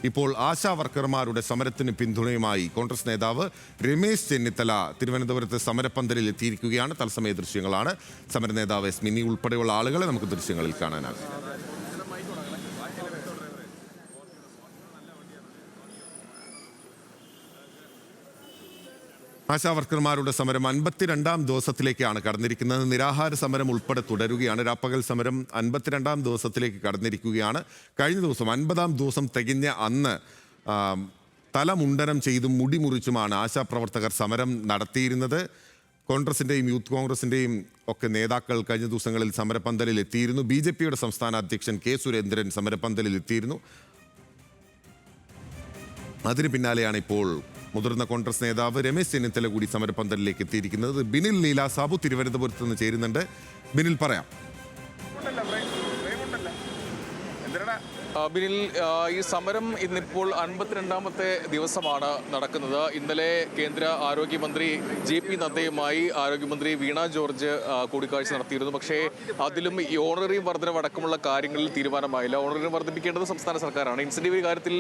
ഇപ്പോൾ ആശാ വർക്കർമാരുടെ സമരത്തിന് പിന്തുണയുമായി കോൺഗ്രസ് നേതാവ് രമേശ് ചെന്നിത്തല തിരുവനന്തപുരത്ത് സമരപ്പന്തലിൽ എത്തിയിരിക്കുകയാണ്. തത്സമയ ദൃശ്യങ്ങളാണ്. സമര നേതാവ് എസ് മിനി ഉൾപ്പെടെയുള്ള ആളുകളെ നമുക്ക് ദൃശ്യങ്ങളിൽ കാണാനാകും. ആശാ വർക്കർമാരുടെ സമരം 52-ാം ദിവസത്തിലേക്കാണ് കടന്നിരിക്കുന്നത്. നിരാഹാര സമരം ഉൾപ്പെടെ തുടരുകയാണ്. രാപ്പകൽ സമരം 52-ാം ദിവസത്തിലേക്ക് കടന്നിരിക്കുകയാണ്. കഴിഞ്ഞ ദിവസം 50-ാം ദിവസം തികഞ്ഞ അന്ന് തലമുണ്ടനം ചെയ്തും മുടി മുറിച്ചുമാണ് ആശാപ്രവർത്തകർ സമരം നടത്തിയിരുന്നത്. കോൺഗ്രസിൻ്റെയും യൂത്ത് കോൺഗ്രസിൻ്റെയും ഒക്കെ നേതാക്കൾ കഴിഞ്ഞ ദിവസങ്ങളിൽ സമരപ്പന്തലിൽ എത്തിയിരുന്നു. BJPയുടെ സംസ്ഥാന അധ്യക്ഷൻ കെ സുരേന്ദ്രൻ സമരപ്പന്തലിൽ എത്തിയിരുന്നു. അതിന് പിന്നാലെയാണ് ഇപ്പോൾ മുതിർന്ന കോൺഗ്രസ് നേതാവ് രമേശ് ചെന്നിത്തല കൂടി സമരപ്പന്തലിലേക്ക് എത്തിയിരിക്കുന്നത്. ബിനിൽ ലീല സാബു തിരുവനന്തപുരത്ത് നിന്ന് ചേരുന്നുണ്ട്. ബിനിൽ, പറയാം. ബിനിൽ, ഈ സമരം ഇന്നിപ്പോൾ 52-ാമത്തെ ദിവസമാണ് നടക്കുന്നത്. ഇന്നലെ കേന്ദ്ര ആരോഗ്യമന്ത്രി JP നദ്ദയുമായി ആരോഗ്യമന്ത്രി വീണ ജോർജ് കൂടിക്കാഴ്ച നടത്തിയിരുന്നു. പക്ഷേ അതിലും ഈ ഓണററിയം വർധനവടക്കമുള്ള കാര്യങ്ങളിൽ തീരുമാനമായില്ല. ഓണററിയം വർദ്ധിപ്പിക്കേണ്ടത് സംസ്ഥാന സർക്കാരാണ്. ഇൻസെന്റീവ് കാര്യത്തിൽ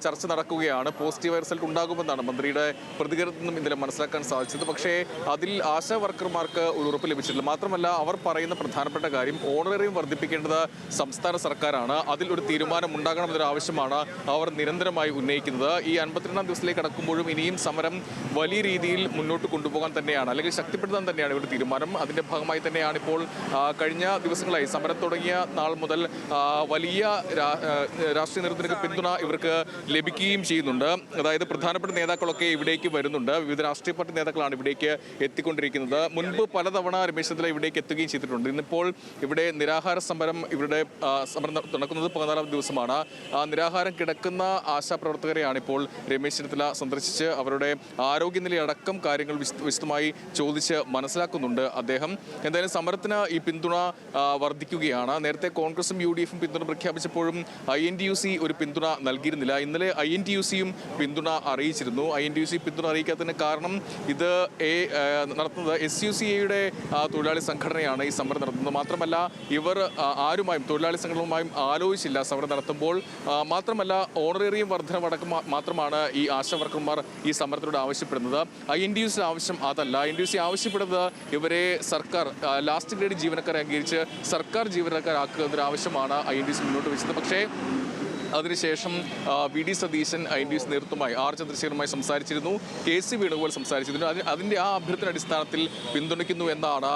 ചർച്ച നടക്കുകയാണ്. പോസിറ്റീവ് റിസൾട്ട് ഉണ്ടാകുമെന്നാണ് മന്ത്രിയുടെ പ്രതികരണത്തിൽ നിന്നും ഇന്നലെ മനസ്സിലാക്കാൻ സാധിച്ചത്. പക്ഷേ അതിൽ ആശാ വർക്കർമാർക്ക് ഒരു ഉറപ്പ് ലഭിച്ചിട്ടില്ല. മാത്രമല്ല, അവർ പറയുന്ന പ്രധാനപ്പെട്ട കാര്യം ഓണററിയം വർദ്ധിപ്പിക്കേണ്ടത് സംസ്ഥാന സർക്കാരാണ്. അതിൽ ഒരു തീരുമാനം ഉണ്ടാകണമെന്നൊരു ആവശ്യമാണ് അവർ നിരന്തരമായി ഉന്നയിക്കുന്നത്. ഈ 52-ാം ദിവസത്തിലേക്ക് കടക്കുമ്പോഴും ഇനിയും സമരം വലിയ രീതിയിൽ മുന്നോട്ട് കൊണ്ടുപോകാൻ തന്നെയാണ്, അല്ലെങ്കിൽ ശക്തിപ്പെടുത്താൻ തന്നെയാണ് ഇവരുടെ തീരുമാനം. അതിന്റെ ഭാഗമായി തന്നെയാണ് ഇപ്പോൾ കഴിഞ്ഞ ദിവസങ്ങളായി സമരം തുടങ്ങിയ നാൾ മുതൽ വലിയ രാഷ്ട്രീയ നേതൃത്വത്തിന് പിന്തുണ ഇവർക്ക് ലഭിക്കുകയും ചെയ്യുന്നുണ്ട്. അതായത് പ്രധാനപ്പെട്ട നേതാക്കളൊക്കെ ഇവിടേക്ക് വരുന്നുണ്ട്. വിവിധ രാഷ്ട്രീയ പാർട്ടി നേതാക്കളാണ് ഇവിടേക്ക് എത്തിക്കൊണ്ടിരിക്കുന്നത്. മുൻപ് പലതവണ രമേശ് ചെന്നിത്തല ഇവിടേക്ക് എത്തുകയും ചെയ്തിട്ടുണ്ട്. ഇന്നിപ്പോൾ ഇവിടെ നിരാഹാര സമരം, ഇവരുടെ സമരം നടക്കുന്നത് 14-ാം ദിവസമാണ്. നിരാഹാരം കിടക്കുന്ന ആശാപ്രവർത്തകരെയാണ് ഇപ്പോൾ രമേശ് ചെന്നിത്തല സന്ദർശിച്ച് അവരുടെ ആരോഗ്യനിലയടക്കം കാര്യങ്ങൾ വിശദമായി ചോദിച്ച് മനസ്സിലാക്കുന്നുണ്ട് അദ്ദേഹം. എന്തായാലും സമരത്തിന് ഈ പിന്തുണ വർദ്ധിക്കുകയാണ്. നേരത്തെ കോൺഗ്രസും UDF-ഉം പിന്തുണ പ്രഖ്യാപിച്ചപ്പോഴും INTUC ഒരു പിന്തുണ നൽകിയിരുന്നില്ല. ഇന്നലെ INTUC-യും പിന്തുണ അറിയിച്ചിരുന്നു. INTUC പിന്തുണ അറിയിക്കാത്തതിന് കാരണം ഇത് നടത്തുന്നത് SUCA-യുടെ തൊഴിലാളി സംഘടനയാണ് ഈ സമരം നടത്തുന്നത്. മാത്രമല്ല, ഇവർ ആരുമായും തൊഴിലാളി സംഘടനകളുമായും ആലോചിച്ചില്ല സമരം നടത്തുമ്പോൾ. മാത്രമല്ല, ഓണറേറിയം വർധനവടക്കം മാത്രമാണ് ഈ ആശാ വർക്കർമാർ ഈ സമരത്തിലൂടെ ആവശ്യപ്പെടുന്നത്. INTUC ആവശ്യം അതല്ല. INTUC ആവശ്യപ്പെടുന്നത് ഇവരെ സർക്കാർ ലാസ്റ്റ് ഗ്രേഡ് ജീവനക്കാരെ അംഗീകരിച്ച് സർക്കാർ ജീവനക്കാരാക്കുക എന്നൊരു ആവശ്യമാണ് INTUC മുന്നോട്ട് വെച്ചത്. പക്ഷേ അതിനുശേഷം VD സതീശൻ INTUC നേതൃത്വമായി R ചന്ദ്രശേഖരനുമായി സംസാരിച്ചിരുന്നു. KC വേണുഗോപാൽ സംസാരിച്ചിരുന്നു. അതിൻ്റെ ആ അഭ്യർത്ഥന അടിസ്ഥാനത്തിൽ പിന്തുണയ്ക്കുന്നു എന്നാണ്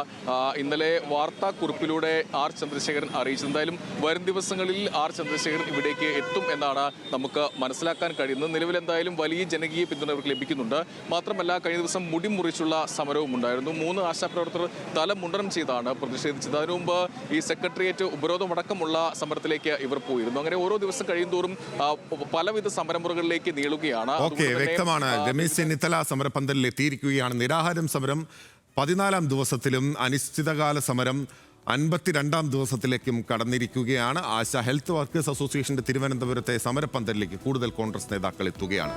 ഇന്നലെ വാർത്താക്കുറിപ്പിലൂടെ R ചന്ദ്രശേഖരൻ അറിയിച്ചത്. എന്തായാലും വരും ദിവസങ്ങളിൽ R ചന്ദ്രശേഖരൻ ഇവിടേക്ക് എത്തും എന്നാണ് നമുക്ക് മനസ്സിലാക്കാൻ കഴിയുന്നത്. നിലവിൽ എന്തായാലും വലിയ ജനകീയ പിന്തുണ ഇവർക്ക് ലഭിക്കുന്നുണ്ട്. മാത്രമല്ല, കഴിഞ്ഞ ദിവസം മുടി മുറിച്ചുള്ള സമരവും ഉണ്ടായിരുന്നു. 3 ആശാപ്രവർത്തകർ തലമുണ്ടനം ചെയ്താണ് പ്രതിഷേധിച്ചത്. അതിനു മുമ്പ് ഈ സെക്രട്ടേറിയറ്റ് ഉപരോധമടക്കമുള്ള സമരത്തിലേക്ക് ഇവർ പോയിരുന്നു. അങ്ങനെ ഓരോ ദിവസം തോറും പലവിധ സമരമുറകളിലേക്ക് നീളുകയാണ്. വ്യക്തമാണ്. രമേശ് ചെന്നിത്തല സമരപ്പന്തലിൽ എത്തിയിരിക്കുകയാണ്. നിരാഹാരം സമരം 14-ാം ദിവസത്തിലും അനിശ്ചിതകാല സമരം 52-ാം ദിവസത്തിലേക്കും കടന്നിരിക്കുകയാണ്. ആശാ ഹെൽത്ത് വർക്കേഴ്സ് അസോസിയേഷന്റെ തിരുവനന്തപുരത്തെ സമരപ്പന്തലിലേക്ക് കൂടുതൽ കോൺഗ്രസ് നേതാക്കൾ എത്തുകയാണ്.